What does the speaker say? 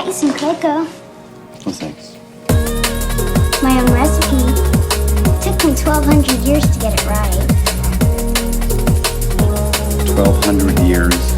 got you some cocoa. Oh, thanks. My own recipe. Took me 1,200 years to get it right. 1,200 years